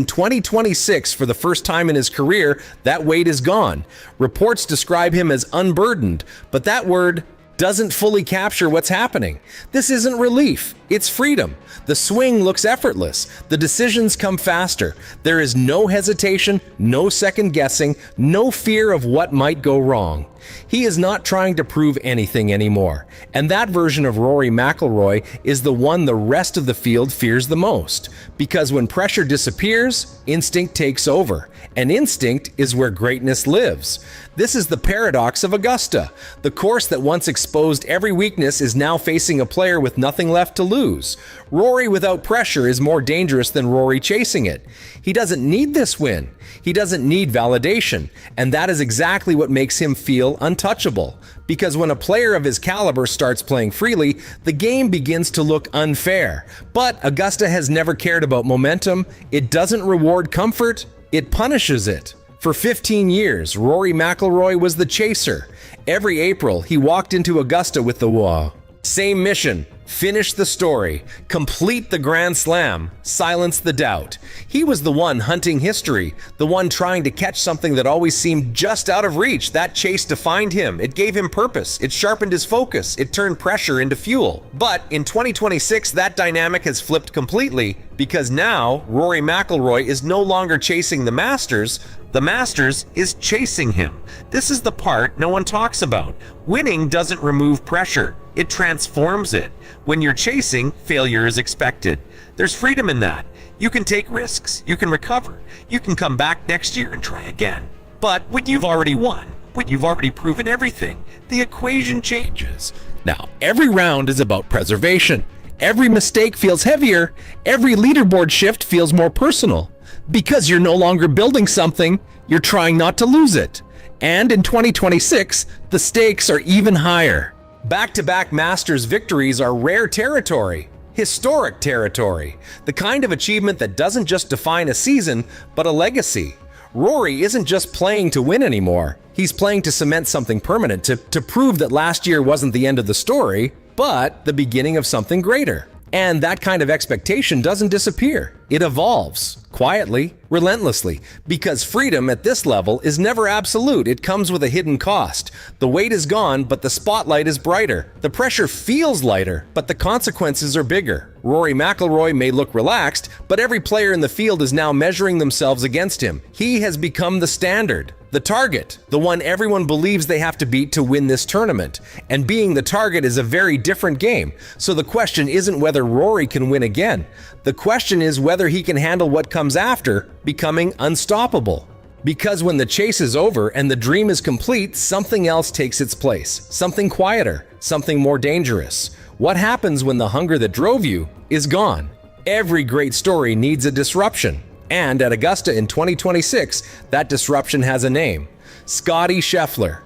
In 2026, for the first time in his career, that weight is gone. Reports describe him as unburdened, but that word doesn't fully capture what's happening. This isn't relief, it's freedom. The swing looks effortless. The decisions come faster. There is no hesitation, no second guessing, no fear of what might go wrong. He is not trying to prove anything anymore. And that version of Rory McIlroy is the one the rest of the field fears the most. Because when pressure disappears, instinct takes over. And instinct is where greatness lives. This is the paradox of Augusta. The course that once exposed every weakness is now facing a player with nothing left to lose. Rory without pressure is more dangerous than Rory chasing it. He doesn't need this win. He doesn't need validation. And that is exactly what makes him feel untouchable. Because when a player of his caliber starts playing freely, the game begins to look unfair. But Augusta has never cared about momentum. It doesn't reward comfort, it punishes it. For 15 years, Rory McIlroy was the chaser. Every April, he walked into Augusta with the same mission: finish the story, complete the Grand Slam, silence the doubt. He was the one hunting history, the one trying to catch something that always seemed just out of reach. That chase defined him. It gave him purpose. It sharpened his focus. It turned pressure into fuel. But in 2026, that dynamic has flipped completely, because now Rory McIlroy is no longer chasing the Masters. The Masters is chasing him. This is the part no one talks about. Winning doesn't remove pressure. It transforms it. When you're chasing, failure is expected. There's freedom in that. You can take risks. You can recover. You can come back next year and try again. But when you've already won, when you've already proven everything, the equation changes. Now, every round is about preservation. Every mistake feels heavier. Every leaderboard shift feels more personal. Because you're no longer building something, you're trying not to lose it. And in 2026, the stakes are even higher. Back-to-back Masters victories are rare territory, historic territory, the kind of achievement that doesn't just define a season, but a legacy. Rory isn't just playing to win anymore. He's playing to cement something permanent, to prove that last year wasn't the end of the story, but the beginning of something greater. And that kind of expectation doesn't disappear. It evolves, quietly, relentlessly, because freedom at this level is never absolute. It comes with a hidden cost. The weight is gone, but the spotlight is brighter. The pressure feels lighter, but the consequences are bigger. Rory McIlroy may look relaxed, but every player in the field is now measuring themselves against him. He has become the standard, the target, the one everyone believes they have to beat to win this tournament. And being the target is a very different game. So the question isn't whether Rory can win again. The question is whether he can handle what comes after, becoming unstoppable. Because when the chase is over and the dream is complete, something else takes its place. Something quieter, something more dangerous. What happens when the hunger that drove you is gone? Every great story needs a disruption. And at Augusta in 2026, that disruption has a name: Scottie Scheffler.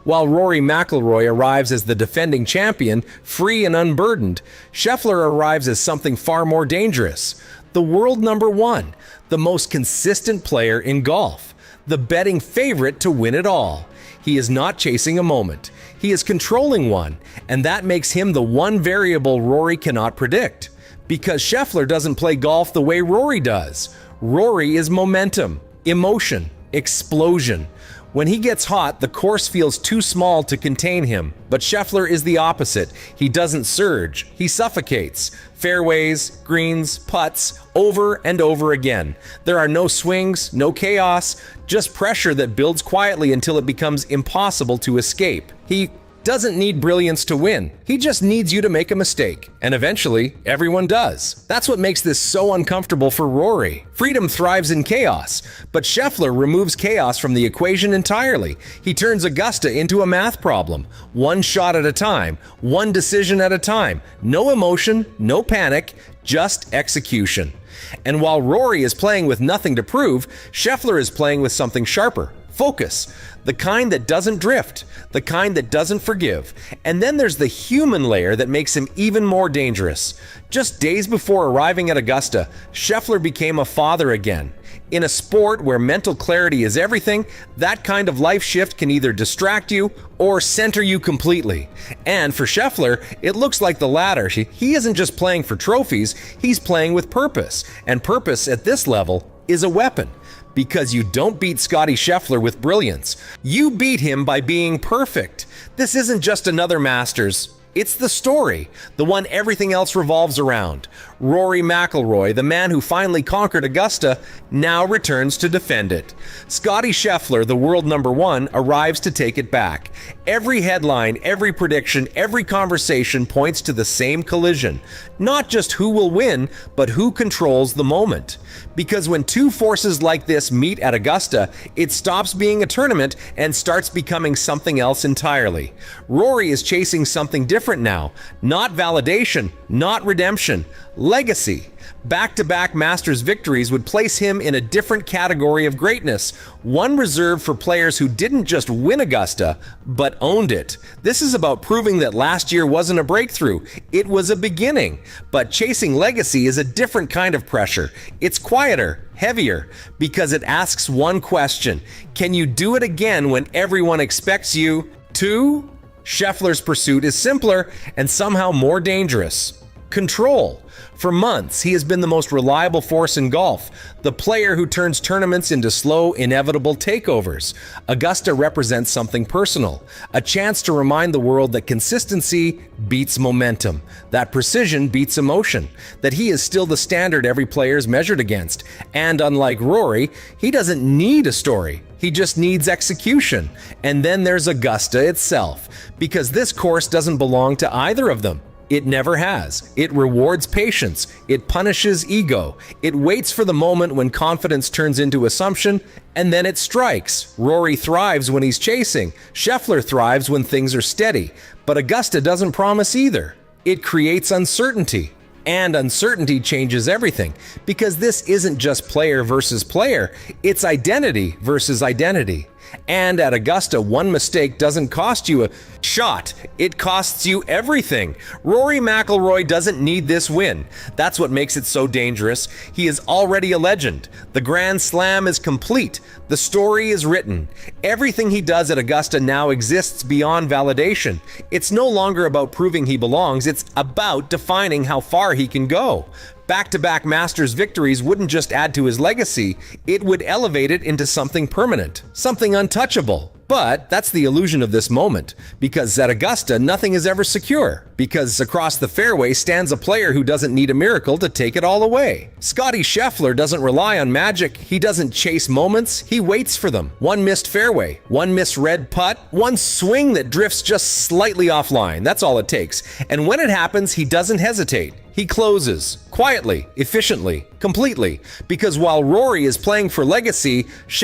While Rory McIlroy arrives as the defending champion, free and unburdened, Scheffler arrives as something far more dangerous: the world number one, the most consistent player in golf, the betting favorite to win it all. He is not chasing a moment. He is controlling one, and that makes him the one variable Rory cannot predict. Because Scheffler doesn't play golf the way Rory does. Rory is momentum, emotion, explosion. When he gets hot, the course feels too small to contain him. But Scheffler is the opposite. He doesn't surge, he suffocates. Fairways, greens, putts, over and over again. There are no swings, no chaos, just pressure that builds quietly until it becomes impossible to escape. He doesn't need brilliance to win. He just needs you to make a mistake. And eventually, everyone does. That's what makes this so uncomfortable for Rory. Freedom thrives in chaos, but Scheffler removes chaos from the equation entirely. He turns Augusta into a math problem. One shot at a time, one decision at a time. No emotion, no panic, just execution. And while Rory is playing with nothing to prove, Scheffler is playing with something sharper: focus. The kind that doesn't drift, the kind that doesn't forgive. And then there's the human layer that makes him even more dangerous. Just days before arriving at Augusta, Scheffler became a father again. In a sport where mental clarity is everything, that kind of life shift can either distract you or center you completely. And for Scheffler, it looks like the latter. He isn't just playing for trophies, he's playing with purpose. And purpose at this level is a weapon. Because you don't beat Scottie Scheffler with brilliance. You beat him by being perfect. This isn't just another Masters. It's the story, the one everything else revolves around. Rory McIlroy, the man who finally conquered Augusta, now returns to defend it. Scottie Scheffler, the world number one, arrives to take it back. Every headline, every prediction, every conversation points to the same collision. Not just who will win, but who controls the moment. Because when two forces like this meet at Augusta, it stops being a tournament and starts becoming something else entirely. Rory is chasing something different now. Not validation, not redemption, legacy. Back-to-back Masters victories would place him in a different category of greatness, one reserved for players who didn't just win Augusta, but owned it. This is about proving that last year wasn't a breakthrough, it was a beginning. But chasing legacy is a different kind of pressure. It's quieter, heavier, because it asks one question: can you do it again when everyone expects you to? Scheffler's pursuit is simpler and somehow more dangerous. Control. For months, he has been the most reliable force in golf, the player who turns tournaments into slow, inevitable takeovers. Augusta represents something personal, a chance to remind the world that consistency beats momentum, that precision beats emotion, that he is still the standard every player is measured against. And unlike Rory, he doesn't need a story. He just needs execution. And then there's Augusta itself, because this course doesn't belong to either of them. It never has. It rewards patience. It punishes ego. It waits for the moment when confidence turns into assumption, and then it strikes. Rory thrives when he's chasing. Scheffler thrives when things are steady. But Augusta doesn't promise either. It creates uncertainty. And uncertainty changes everything, because this isn't just player versus player, it's identity versus identity. And at Augusta, one mistake doesn't cost you a shot, it costs you everything. Rory McIlroy doesn't need this win. That's what makes it so dangerous. He is already a legend. The Grand Slam is complete. The story is written. Everything he does at Augusta now exists beyond validation. It's no longer about proving he belongs, it's about defining how far he can go. Back-to-back Masters victories wouldn't just add to his legacy, it would elevate it into something permanent, something untouchable. But that's the illusion of this moment, because at Augusta, nothing is ever secure, because across the fairway stands a player who doesn't need a miracle to take it all away. Scottie Scheffler doesn't rely on magic, he doesn't chase moments, he waits for them. One missed fairway, one misread putt, one swing that drifts just slightly offline, that's all it takes. And when it happens, he doesn't hesitate. He closes, quietly, efficiently, completely, because while Rory is playing for legacy, Scheffler